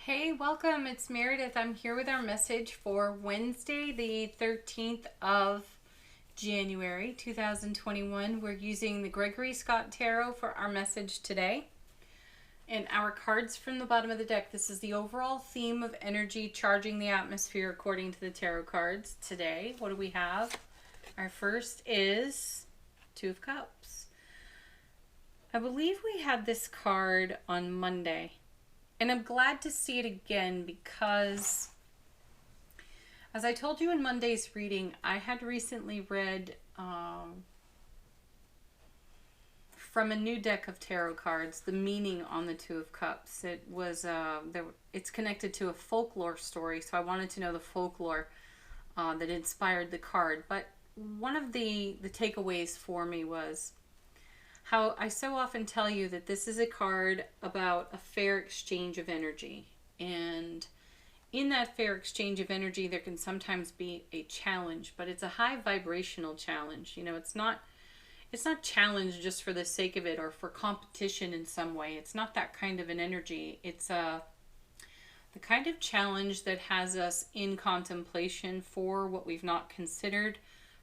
Hey, welcome. It's Meredith. I'm here with our message for Wednesday, the 13th of January, 2021. We're using the Gregory Scott Tarot for our message today. And our cards from the bottom of the deck. This is the overall theme of energy charging the atmosphere according to the tarot cards today. What do we have? Our first is Two of Cups. I believe we had this card on Monday. And I'm glad to see it again because, as I told you in Monday's reading, I had recently read from a new deck of tarot cards the meaning on the Two of Cups. It was it's connected to a folklore story, so I wanted to know the folklore that inspired the card. But one of the takeaways for me was how I so often tell you that this is a card about a fair exchange of energy. And in that fair exchange of energy, there can sometimes be a challenge, but it's a high vibrational challenge. You know, it's not challenge just for the sake of it or for competition in some way. It's not that kind of an energy. It's the kind of challenge that has us in contemplation for what we've not considered.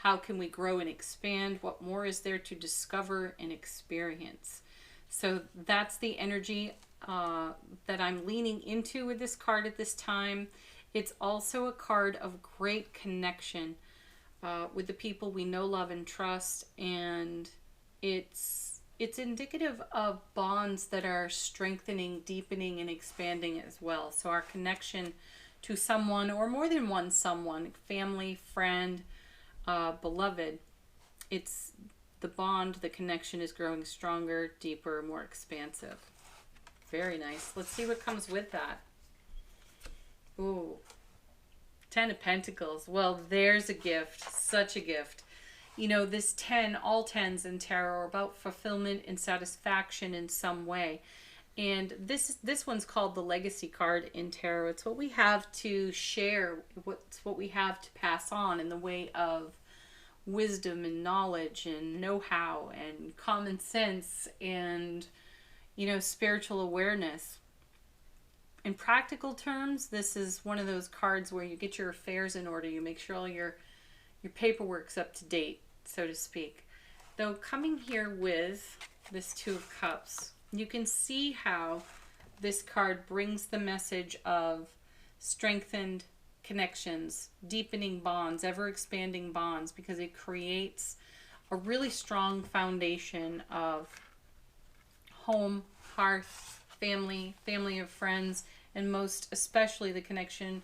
How can we grow and expand? What more is there to discover and experience? So that's the energy that I'm leaning into with this card at this time. It's also a card of great connection with the people we know, love, and trust. And it's indicative of bonds that are strengthening, deepening, and expanding as well. So our connection to someone or more than one someone, family, friend, beloved, it's the bond, the connection is growing stronger, deeper, more expansive. Very nice. Let's see what comes with that. Ooh, Ten of Pentacles. Well, there's a gift, such a gift. You know, this 10, all 10s in tarot are about fulfillment and satisfaction in some way. And this one's called the Legacy card in tarot. It's what we have to share, what we have to pass on in the way of wisdom and knowledge and know-how and common sense and, you know, spiritual awareness. In practical terms, this is one of those cards where you get your affairs in order. You make sure all your paperwork's up to date, so to speak. Though coming here with this Two of Cups, you can see how this card brings the message of strengthened connections, deepening bonds, ever-expanding bonds, because it creates a really strong foundation of home, hearth, family of friends, and most especially the connection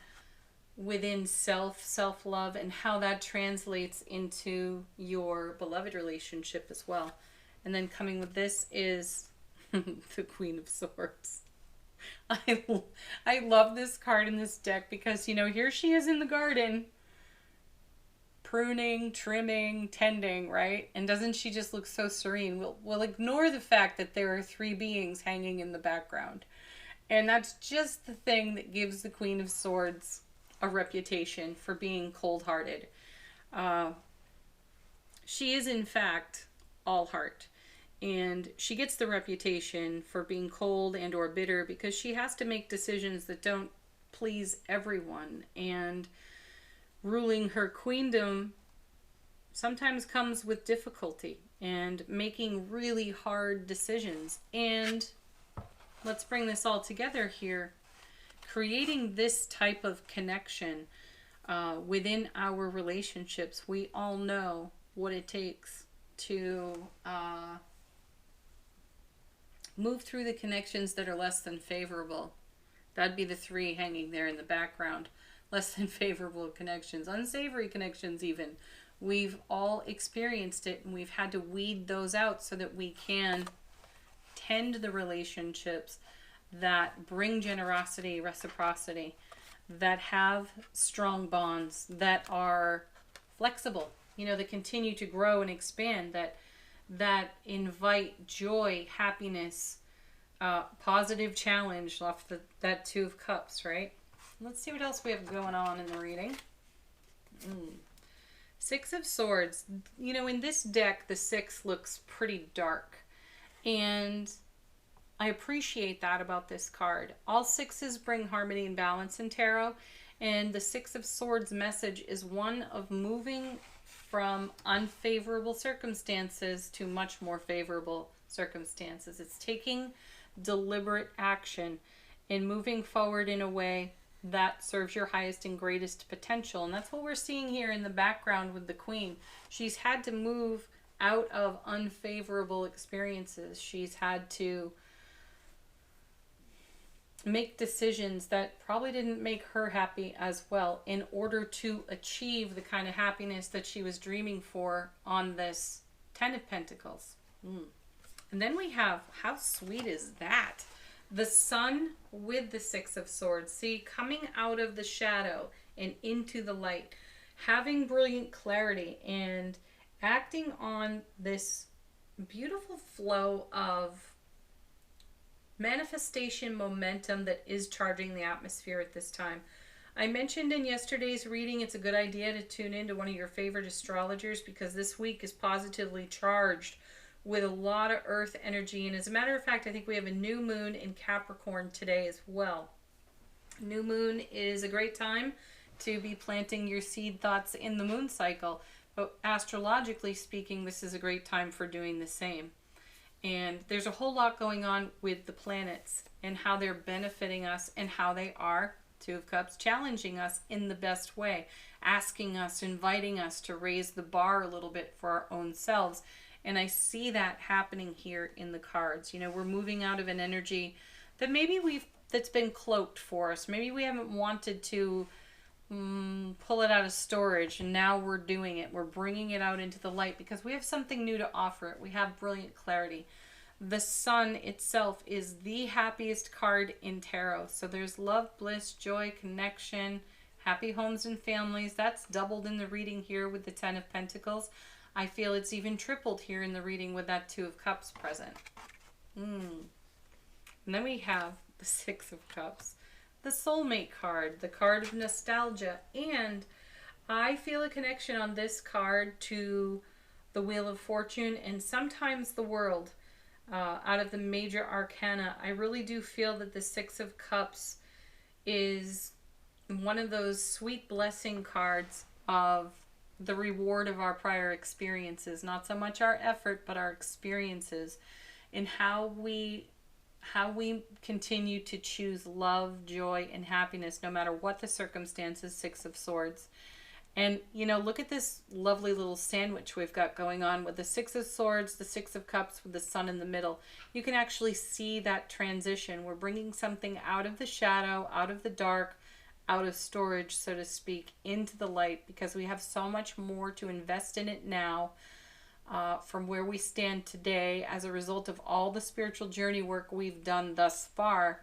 within self-love, and how that translates into your beloved relationship as well. And then coming with this is the Queen of Swords. I love this card in this deck because, you know, here she is in the garden, pruning, trimming, tending, right? And doesn't she just look so serene? We'll ignore the fact that there are three beings hanging in the background. And that's just the thing that gives the Queen of Swords a reputation for being cold-hearted. She is, in fact, all heart. And she gets the reputation for being cold and or bitter because she has to make decisions that don't please everyone. And ruling her queendom sometimes comes with difficulty and making really hard decisions. And let's bring this all together here. Creating this type of connection within our relationships, we all know what it takes to move through the connections that are less than favorable. That'd be the three hanging there in the background. Less than favorable connections, unsavory connections even. We've all experienced it, and we've had to weed those out so that we can tend the relationships that bring generosity, reciprocity, that have strong bonds, that are flexible, you know, that continue to grow and expand, that invite joy, happiness, positive challenge off that Two of Cups, right? Let's see what else we have going on in the reading. Six of Swords. You know, in this deck, the six looks pretty dark. And I appreciate that about this card. All sixes bring harmony and balance in tarot, and the Six of Swords message is one of moving from unfavorable circumstances to much more favorable circumstances. It's taking deliberate action and moving forward in a way that serves your highest and greatest potential. And that's what we're seeing here in the background with the Queen. She's had to move out of unfavorable experiences. She's had to make decisions that probably didn't make her happy as well in order to achieve the kind of happiness that she was dreaming for on this Ten of Pentacles. And then we have, how sweet is that? The Sun with the Six of Swords. See, coming out of the shadow and into the light, having brilliant clarity and acting on this beautiful flow of manifestation momentum that is charging the atmosphere at this time. I mentioned in yesterday's reading it's a good idea to tune into one of your favorite astrologers because this week is positively charged with a lot of earth energy. And as a matter of fact, I think we have a new moon in Capricorn today as well. New moon is a great time to be planting your seed thoughts in the moon cycle. But astrologically speaking, this is a great time for doing the same. And there's a whole lot going on with the planets and how they're benefiting us and how they are, Two of Cups, challenging us in the best way, asking us, inviting us to raise the bar a little bit for our own selves. And I see that happening here in the cards. You know, we're moving out of an energy that maybe that's been cloaked for us. Maybe we haven't wanted to pull it out of storage, and now we're doing it. We're bringing it out into the light because we have something new to offer it. We have brilliant clarity. The Sun itself is the happiest card in tarot. So there's love, bliss, joy, connection, happy homes and families. That's doubled in the reading here with the Ten of Pentacles. I feel it's even tripled here in the reading with that Two of Cups present. And then we have the Six of Cups, the soulmate card, the card of nostalgia. And I feel a connection on this card to the Wheel of Fortune and sometimes the World. Out of the major arcana, I really do feel that the Six of Cups is one of those sweet blessing cards of the reward of our prior experiences, not so much our effort, but our experiences, and how we continue to choose love, joy, and happiness no matter what the circumstances. Six of Swords. And, you know, look at this lovely little sandwich we've got going on with the Six of Swords, the Six of Cups with the Sun in the middle. You can actually see that transition. We're bringing something out of the shadow, out of the dark, out of storage, so to speak, into the light, because we have so much more to invest in it now from where we stand today as a result of all the spiritual journey work we've done thus far.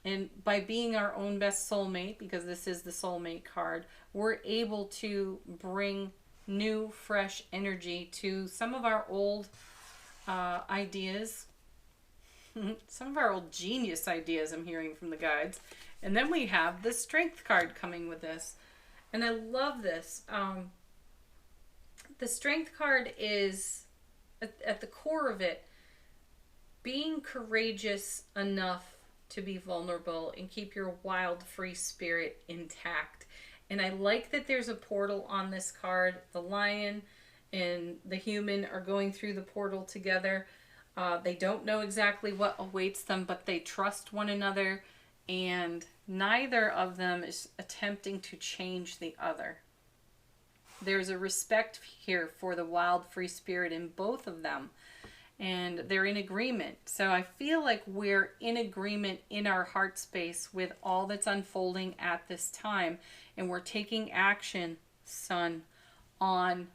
And by being our own best soulmate, because this is the soulmate card, we're able to bring new, fresh energy to some of our old ideas, some of our old genius ideas I'm hearing from the guides. And then we have the Strength card coming with this. And I love this. The Strength card is, at the core of it, being courageous enough to be vulnerable and keep your wild, free spirit intact. And I like that there's a portal on this card. The lion and the human are going through the portal together. They don't know exactly what awaits them, but they trust one another, and neither of them is attempting to change the other. There's a respect here for the wild, free spirit in both of them, and they're in agreement. So I feel like we're in agreement in our heart space with all that's unfolding at this time, and we're taking action, Sun, on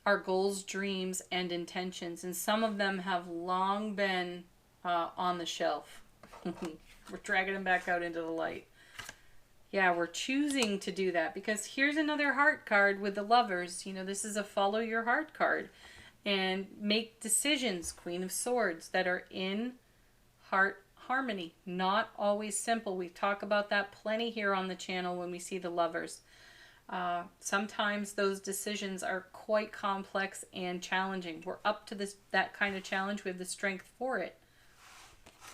our goals, dreams, and intentions. And some of them have long been on the shelf. We're dragging them back out into the light. Yeah, we're choosing to do that, because here's another heart card with the Lovers. You know, this is a follow your heart card. And make decisions, Queen of Swords, that are in heart harmony. Not always simple. We talk about that plenty here on the channel when we see the Lovers. Sometimes those decisions are quite complex and challenging. We're up to that kind of challenge. We have the strength for it.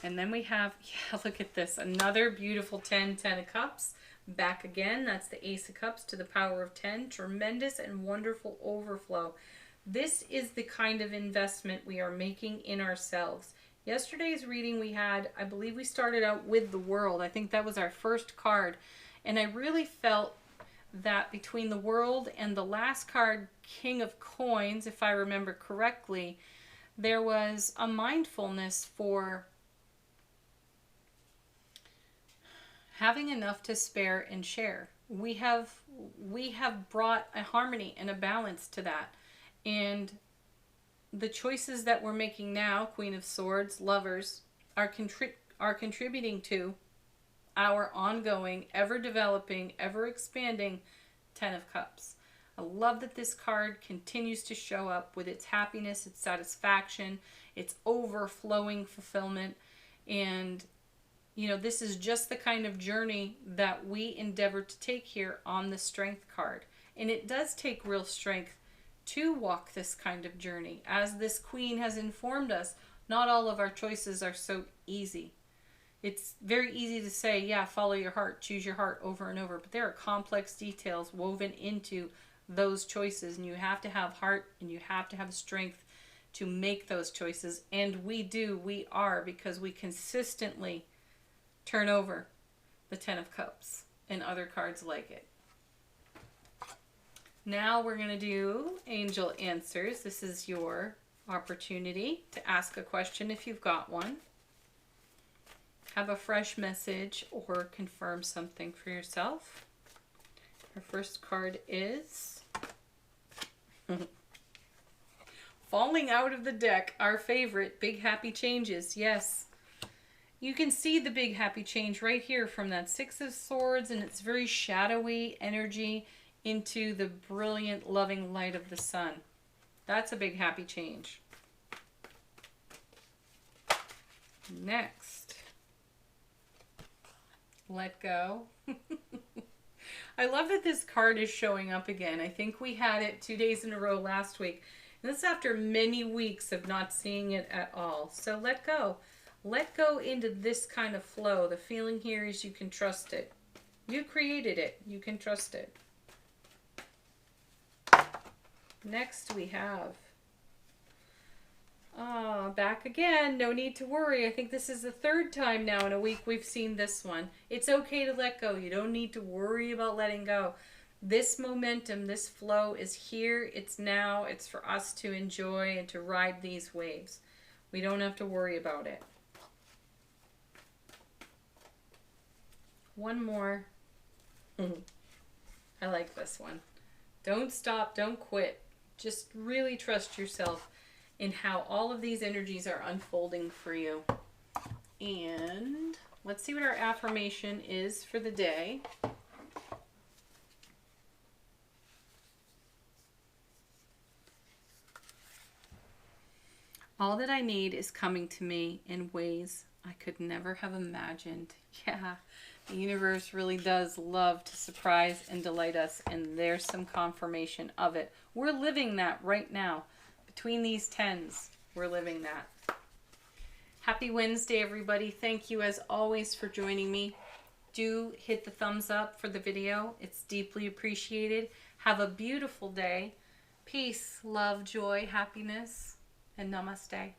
And then we have, yeah, look at this. Another beautiful 10 of Cups. Back again. That's the Ace of Cups to the power of 10. Tremendous and wonderful overflow. This is the kind of investment we are making in ourselves. Yesterday's reading we had, I believe we started out with the World. I think that was our first card. And I really felt that between the World and the last card, King of Coins, if I remember correctly, there was a mindfulness for having enough to spare and share. We have brought a harmony and a balance to that. And the choices that we're making now, Queen of Swords, Lovers, are contributing to our ongoing, ever-developing, ever-expanding 10 of Cups. I love that this card continues to show up with its happiness, its satisfaction, its overflowing fulfillment. And, you know, this is just the kind of journey that we endeavor to take here on the Strength card. And it does take real strength to walk this kind of journey. As this Queen has informed us, not all of our choices are so easy. It's very easy to say, yeah, follow your heart, choose your heart over and over, but there are complex details woven into those choices, and you have to have heart and you have to have strength to make those choices. And we are, because we consistently turn over the 10 of Cups and other cards like it. Now we're going to do Angel Answers. This is your opportunity to ask a question if you've got one. Have a fresh message or confirm something for yourself. Our first card is Falling Out of the Deck, our favorite, Big Happy Changes. Yes. You can see the big happy change right here from that Six of Swords and its very shadowy energy into the brilliant, loving light of the sun. That's a big happy change. Next, Let Go. I love that this card is showing up again. I think we had it 2 days in a row last week. And that's after many weeks of not seeing it at all. So let go. Let go into this kind of flow. The feeling here is you can trust it. You created it. You can trust it. Next we have, back again, No Need to Worry. I think this is the third time now in a week we've seen this one. It's okay to let go. You don't need to worry about letting go. This momentum, this flow is here. It's now. It's for us to enjoy and to ride these waves. We don't have to worry about it. One more. I like this one. Don't stop. Don't quit. Just really trust yourself in how all of these energies are unfolding for you. And let's see what our affirmation is for the day. All that I need is coming to me in ways I could never have imagined. Yeah, the universe really does love to surprise and delight us, and there's some confirmation of it. We're living that right now. Between these tens, we're living that. Happy Wednesday, everybody. Thank you, as always, for joining me. Do hit the thumbs up for the video. It's deeply appreciated. Have a beautiful day. Peace, love, joy, happiness, and namaste.